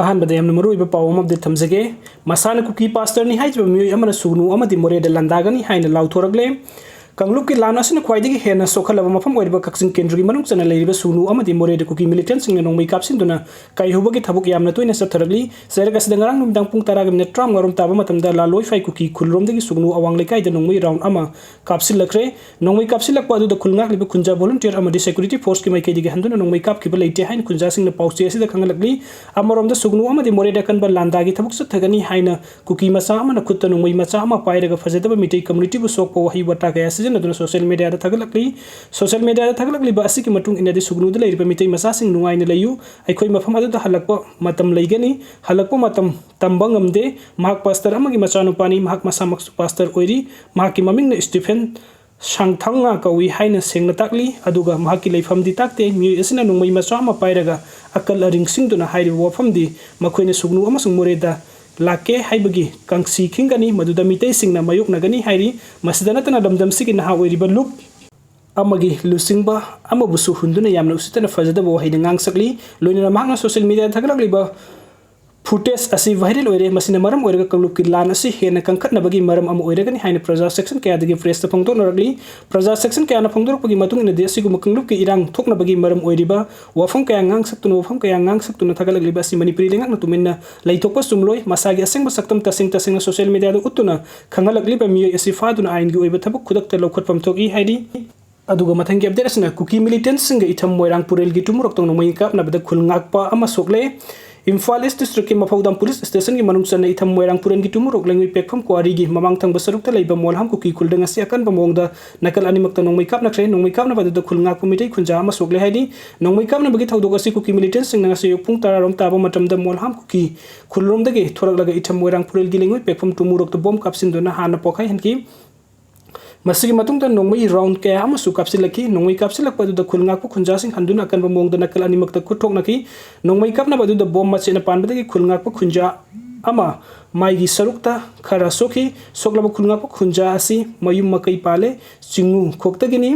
Ahmad Yemen मरुइब पाव अमदे थमजगे मसाना cookie pastor नि हाइजब मियोय अमना सुगनु अमदि Moreh the लंदागनी हाइना लाउथोरगले कंगलुप की लान असना ख्वाइदगी हेना सोखलब मफम ओइरब कक्सिंग केंद्रगी मनुंग चना लेरिब सुगनु अमदि मोरे द कुकी मिलिटेंट सिंग नोंगमै कापसिनदुना काइहुबगी थबुक यामना तोइना सथरगली सेरग असद ngarang numdang pung 10 minute tram ngarom taba matamda la loi fai kuki khulromdagi sugnu awang lekai da nongmei round ama kapsilakre nongmei kapsilakpa adu da khulngak liba khunja volunteer amadi security force ki maikei digi handuna nongmei kap ki leite hain khunja sing na pauchi asida khangalakli amarom da sugnu amadi more da kanba landagi thabuk sathagani haina kuki macha amana khutta nongmei macha ama pairaga fajadaba mitei community bu sokpo wahi wata ga asijana duna social media da thagalakli ba asiki matung inadi sugnu da leiriba mitei macha sing nungai na layu aikhoi mafam adu da halakpa matam leigani halakpa matam तंबंगमदे महाक pastor अमगी मचानुपानी महाक मसामक pastor ओइरी महाकी ममिंग Stephen Sangthanga कवी हाइना सेंगना ताकली अदुगा महाकी लेफमदी ताकते मिय एसिना नोंगमै मचा अमा पाइरगा अकल रिंगसिंगदुना हाइरि वफमदी मखोइने सुगनु अमसुंग मोरेदा लाके हाइबगी कंगसी खिंगनी मदुदा मितै सिंगना मयुक नगनी हाइरि मसिदनतना दमदमसिगी नहा ओइरिबा लुप अमगी लुसिंगबा अमबुसु हुंदुना यामना उसितना फजदबो हाइना ngang sakli लोइना महाकना सोशल मीडिया थगलकलिबा फुटेज असी वायरल ओइरे मसिना मरम ओइरगा कंगलुप की लान असी हेना कंखटनबगी मरम अम ओइरगनि हाइना प्रजा सेक्शन कयादगी प्रेस त फोंदोनरगली प्रजा सेक्शन कयाना फोंदोरपगी मतुंग इन देसिगु कंगलुप की इरांग थोकनबगी मरम ओइरिबा वफम कया ngang saktuno वफम कया ngang saktuno थगलगलिबा सि मणिपुरी लेंगक नतुमिनना लैथोकप सुमलोय मसागी असंग सक्तम तसिंग सोशल मीडिया दु उतुना खंगलगलिबा मिय एसी फादुना आइनगी ओइबा थबक खुदकत लौखटपम थोकी हाइदि अदुगा मथंगी अपडेट असना कुकी मिलिटेंट सिंग इथम मोइरांग पुरेल गी तुमुरक तंग नोंगमै कापनाबदा खुलंगाकपा अमा सोकले इम्फाल ईस्ट डिस्ट्रिक्ट की मफौदम पुलिस स्टेशन की मनुंग चन इथम मोइरांग पुरेन की तुमुरक लेंगै पेकफम क्वारी की ममांग थंग बसरुकता लेबा मोलहम कुकी खुलदंग असी अकन बमोंगदा नकल अनिमक्ता नोंगमै कापनाख्रे नोंगमै कापनाबदा खुलंगाक पुमितै खुंजा अमा सोकले हाइदि नोंगमै कापनाबगी थौदोक असी कुकी मिलिटेंट सिंग नंगसे योपुंग तारारोम ताबा मतमदा मोलहम कुकी खुलरोमदगे थोरकलगा इथम मोइरांग पुरेल की लेंगै पेकफम तुमुरक त बम कापसिनदुना हाना पोखाय हनकी मसिगी मतुंग नोंगमै राउंड कया अमसु कापसिलकी नोंगमै कापसिलकपदुदा खुलंगाकपु खुंजासिंग हंदुना अकनबा मोंगदा नकल अनिमक्ता खुथोकनकी नोंगमै कापनाबदुदा बम मचेना पानबदगी खुलंगाकपु खुंजा अमा माइगी सरुकता खरा सोखी सोकलब खुलंगाकपु खुंजा असी मयुम मकै पाले चिंगु खोक्तगिनी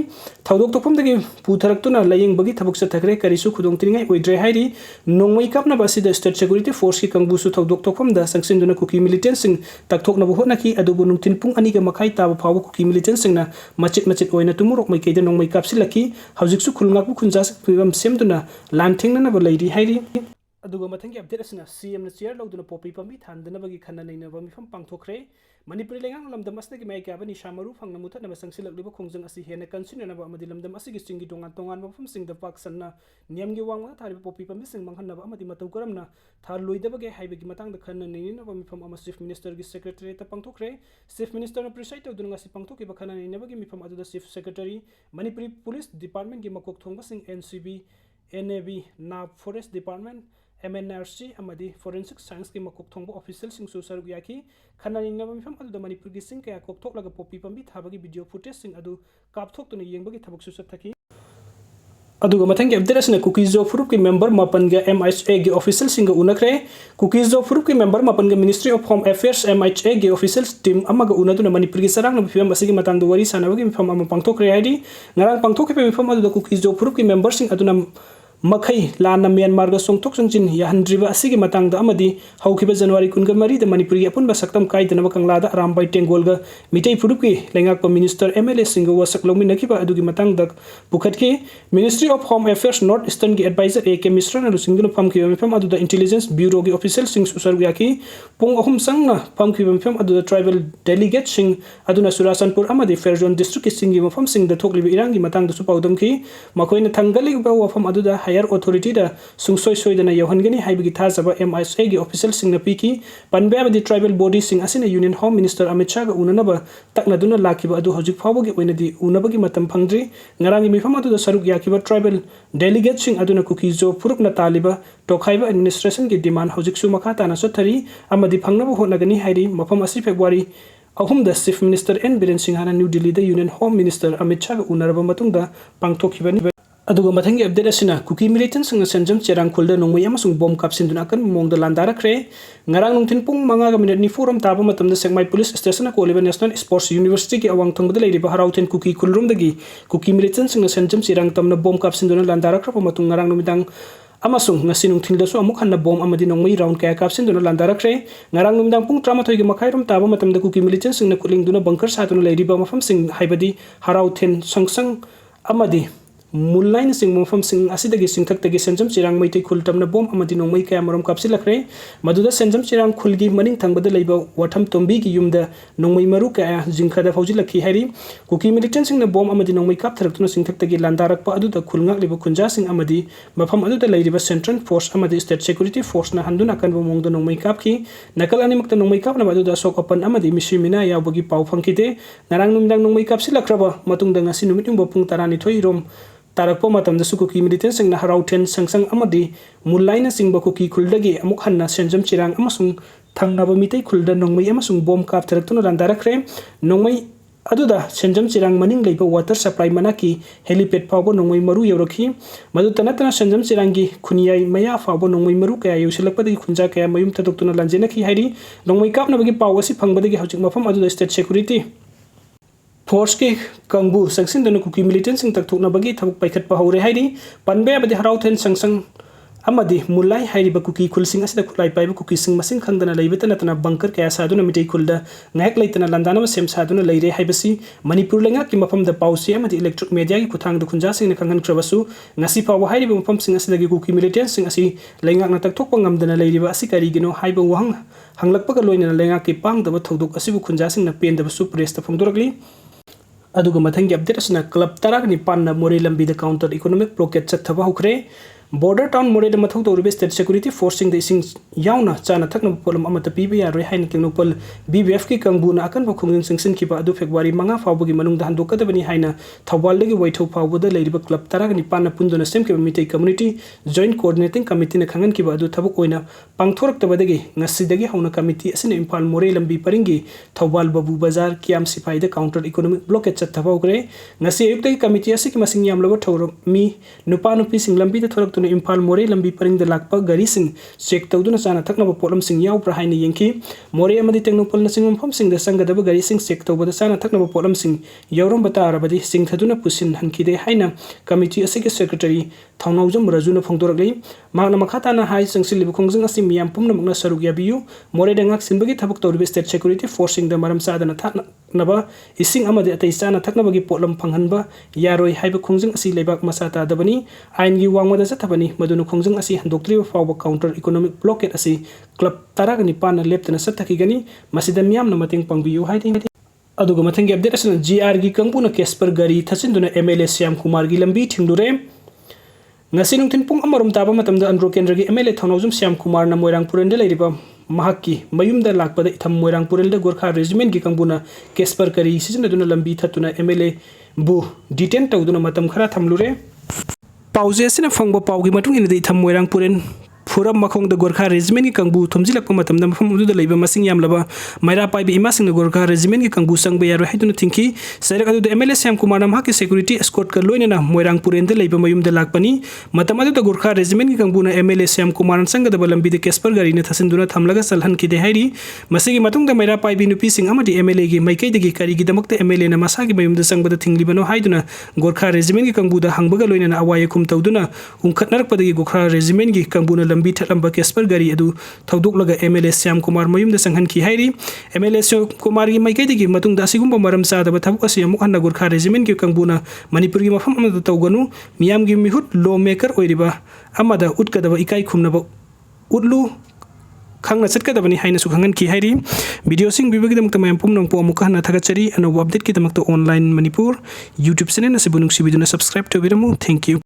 थौदोक तोफमदगी पुथरक्तुना लयंगबगी थबुक सथखरे करिसु खुदोंतिरिङै ओइद्रे हाइरि नोंगमै कापनाबा सिदा स्टेट सिक्युरिटी फोर्स की कंगबुसु थौदोक तोफमदा संगसिंदुना कुकी मिलिटेंट सिंग तकथोकनबु होटनाकी अदुबु नुंथिन पुंग अनिगा मखाइ ताबा फाव कुकी मिलिटेंट सिंगना मचित ओइना तुमुरक मैकैदा नोंगमै कापसिलकी हौजिकसु खुलंगाकपु खुंजा फिबम सेमदुना लानथेंगनबा लैरि हाइरि अदुगा मथंगी अपडेट असना सीएम न चेयर लौदुना पोपी पम्बी थानदनबगी खन्ना नैनबा मिफम पांगथोखरे मणिपुरी लेंगांग लमदम असनगी माइकाबा निशामरु फंगना मुथनबा संसिलकलिबा खोंजंग असि हेना कंसिननबा अमदि लमदम असigi चिंगी तोंगान मफम सिंगदा पाक सन्ना नियमगी वांगवा थारिबा पोपी पम्बी सिंग मंगहनबा अमदि मतौ करमना थार लोइदबगे हाइबगी मतंगदा खन्ना नैनबा मिफम अमा चीफ मिनिस्टर गी सेक्रेटरी त पांगथोखरे चीफ मिनिस्टर न प्रिसाइड तौदुना असि पांगथोकिबा खन्ना नैनबगी मिफम अदुदा chief secretary Manipuri police department गी मकोक थोंगबा सिंग एनसीबी एनएबी नाब फॉरेस्ट डिपार्टमेंट MNRC अमदी फोरेंसिक साइंस के मकोक थोंबो ऑफिशियल सिंग सुसरुग याकी खन्नानि नबा मिफम अदुदा मणिपुर गी सिंग कया कोक थोकलगा पोपी पम्बी थाबगी वीडियो फुटेज सिंग अदु कापथोकतुना येंबगी थबक सुसथकी अदुगा मथंगी अपडेट असना कुकीज जो फुरुप की मेंबर मापन गे MHA गे ऑफिशियल सिंग उनखरे कुकीज जो फुरुप की मेंबर मापन गे ministry of home affairs MHA गे ऑफिशियल टीम अमगा उनदुना मणिपुर गी सरंग फिल्म असगी मतंग दो वरी सानबगी मिफम अम पांगथोकरे हाइदि ngarang पांगथोके मिफम अदुदा कुकीज जो फुरुप की मेंबर सिंग अदुना मखै लाना म्यांमार गा सोंगथोक संजिन याहनद्रिबा असिगी मतंगदा अमदी हौखिबा जनवरी 23 दा मणिपुर गी अपुनबा सक्तम काइदनबा कंगलादा रामबाई टेंगोलगा मिटै फुरुपकी लेंगाकपा मिनिस्टर MLA सिंग वसक लौमिनखिबा अदुगी मतंगदा पुखटकी ministry of home affairs north eastern गी एडवाइजर AK मिश्रा न लुसिंगदुना फमखिबा मिफम अदुदा इंटेलिजेंस ब्यूरो गी ऑफिशियल सिंग सुसरग याकी पुंग अहुम संगना फमखिबा मिफम अदुदा ट्राइबल डेलीगेट सिंग अदुना सुरासनपुर अमदी फेरजोन डिस्ट्रिक्ट की सिंगी मफम सिंग द थोकलिबा इरांगी मतंगदा सुपाउदमखि मखोइना थंगलिबा वफम अदुदा हायर अथॉरिटी दा सुंगसोय सोयदना यौहनगनी हाइबगी थाजबा MHA गी ऑफिशियल सिंगना पीकी पनबेबदी ट्राइबल बॉडी सिंग असिना union home minister Amit Shah गा उननबा तकनदुना लाखिबा अदु हजिक फावबगी ओइनदी उनबगी मतम फंगद्रि ngarang मिफम अदुदा सरुक याखिबा ट्राइबल डेलीगेट सिंग अदुना कुकीजो फुरुकना तालिबा टोखाइबा एडमिनिस्ट्रेशन की डिमांड हजिकसु मखा ताना सथरी अमदी फंगनबो होनगनी हाइरि मफम असि फेब्रुवारी अहुम द chief minister N Biren Singh New Delhi द union home minister Amit Shah गा उनरबा मतुंगदा पांगथोखिबनी अदुगा मथंगी अपडेट असना कुकी मिलिटेंट संग सेंजम चेरांग खुलदा नोंगमै अमसुंग बम कापसिनदुना कन मोंगदा लांदारखरे ngarang nungthin pung 5 minute ni forum taba matamda sekmai police station ko liba national sports university ki awang thongda leiriba harauten kuki kulrum dagi kuki militant sing senjam chirang tamna bom kapsinduna landarakra matung ngarang numidang Amasung ngasi nungthildasu amuk hanna bom amadi nongmei round kaya kapsinduna landarakre ngarang numdang pung 13 gi makhairum taba matamda kuki militant singna kutlingduna bunker satuna leiriba mafam sing haibadi harau then sangsang amadi Mulain sing mofam sing asidagi singthak senjam chirang maitai khultamna bom amadi nongmei kaya marom kapsilakre maduda senjam chirang khulgi maning thangbada leiba watham tombi gi yumda nongmei maru kaya jingkhada faujilakhi hari kuki militant singna bom amadi nongmei kaptharaktuna singthaktagi landarakpa aduda khulngak liba khunja sing amadi mafam aduda leiriba central force amadi state security force na handuna kanba mongda nongmei kapki nakal animakta nongmei kapna aduda sok open amadi mishimina yawbagi pau phangkite narang numdang nongmei kapsilakraba matungda ngasi numit yumba pung 12 rom tarakpo matamda su kuki militant singna harau then sangsang amadi mulaina singba kuki khuldagi amuk hanna senjam chirang amasung thangnaba mitai khulda nongmei amasung bom kap tharaktuna landarakre nongmei aduda senjam chirang maning leiba water supply manaki helipad phawbo nongmei maru yawrakhi madu tanatana senjam chirangi khuniyai maya phawbo nongmei maru kaya yusilakpadagi khunja kaya mayum tadoktuna lanjenakhi hairi nongmei kapnabagi pawasi phangbadagi hauchik mafam aduda state security Force ke kangbu sangsin dana kuki militant sing tak thukna bagi thabuk paikhat pa hore hairi panbe abadi harau then sangsang amadi mulai hairi ba kuki khulsing asida khulai pai ba kuki sing masing khangdana leibeta natana bunker kaya saduna mitai khulda ngak leitana landana ma sem saduna leire haibasi manipur lenga ki mafam da pausi amadi electric media gi kuthang da khunja sing na khangan krabasu ngasi pawa hairi ba mafam sing asida gi kuki militant sing asi lengak na tak thokpa ngamdana leiriba asi kari gino haiba wang hanglakpa ka loina lenga ki pang da ba thoduk asibu khunja sing na pen da su press ta phongdorakli aduga mathangi update asna club tarak ni panna Moreh lambi the counter economic blockade chathaba hukre border town Moreh da mathau tawribe state security forcing the sing yauna chana thakna polam amata piba ya roi hain kinopal BBF ki kangbuna akan ba khungjing singsin ki ba adu February manga fawbugi manung da handokada bani haina thawal legi waithau fawbu da leiriba club tarak ni panna punduna sem ki mitai community joint coordinating committee na khangan ki ba adu thabuk oina pangthorak tabadagi ngasi dagi hauna committee asina impal Moreh lambi paringi thawal babu bazar kiam sifai da counter economic blockade chathaba hukre ngasi ayuk dagi committee asiki masing yamlaba thawro mi nupa nupi sing lambi da thorak impal Moreh lambi paring da lakpa gari sing check tawduna chana thakna ba polam sing yaw pra haina yengki Moreh amadi technopol na sing mpham sing da sangadaba gari sing check tawbada chana thakna ba polam sing yawram bata arabadi sing thaduna pusin hankide haina committee asiki secretary thaunaujam rajuna phongdoraklei magna makhata na hai singsil khongjing asi miyam pumna magna saruk yabiu Moreh dangak sinbagi thabuk tawribe state security forcing da maram sadana thakna naba ising amadi atai chana thakna bagi polam phanghanba yaroi haiba khongjing asi lebak masata dabani ain gi wangmada chathabani madunu khongjing asi handoktriba fawba counter economic blockade asi club tarak ni pana leptana sathaki gani masida miyam na mating pangbiu haidi aduga mathangi update asna GR gi kangpuna kesper gari thachinduna MLA Syam Kumar gi lambi thingdure ngasi nungthin pung amarum taba matamda andro kendra gi MLA thaunaujum Syam Kumar na moirang purende leiriba mahaki mayumda lakpada itham moirang purelde gorkha regiment gi kangbuna kesper kari sisina duna lambi thatuna MLA bu detain tawduna matam khara thamlure pause asina phangba pawgi matung ina itham moirang puren Furam makong da Gorkha regiment ki kangbu thumjilak pa matam da mafam udu da leiba masing yamlaba maira pai bi imasing da Gorkha regiment ki kangbu sangba yaro haiduna thinki sairak adu da MLA Syam Kumar nam haki security escort ka loina na moirang puren da leiba mayum da lakpani matam adu da Gorkha regiment ki kangbu na MLA Syam Kumar sanga da balambi da kesper gari na thasinduna thamlaga salhan ki de hairi masigi matung da maira pai bi nupi sing amadi MLA gi maikai da gi kari gi damak da MLA na masa gi mayum da sangba da thingli bano haiduna Gorkha regiment ki kangbu da hangbaga loina na awaya kum tawduna ungkhatnarak pa da gi Gorkha regiment gi kangbu na lambi thalamba kesper gari adu thauduk laga MLA Syam Kumar mayum da sanghan ki hairi MLA Syam Kumar gi maikai digi matung da sigumba maram sa da thabuk asi amuk hanna Gorkha regiment gi kangbuna Manipur gi mafam amada tawganu miyam gi mihut lawmaker oiriba amada utkadaba ikai khumnaba utlu khangna chatkadabani haina su khangan ki hairi video sing bibagi damakta mayam pumnong po amuk hanna thagachari anoba update ki damakta online Manipur YouTube channel asibunung sibiduna subscribe to biramu thank you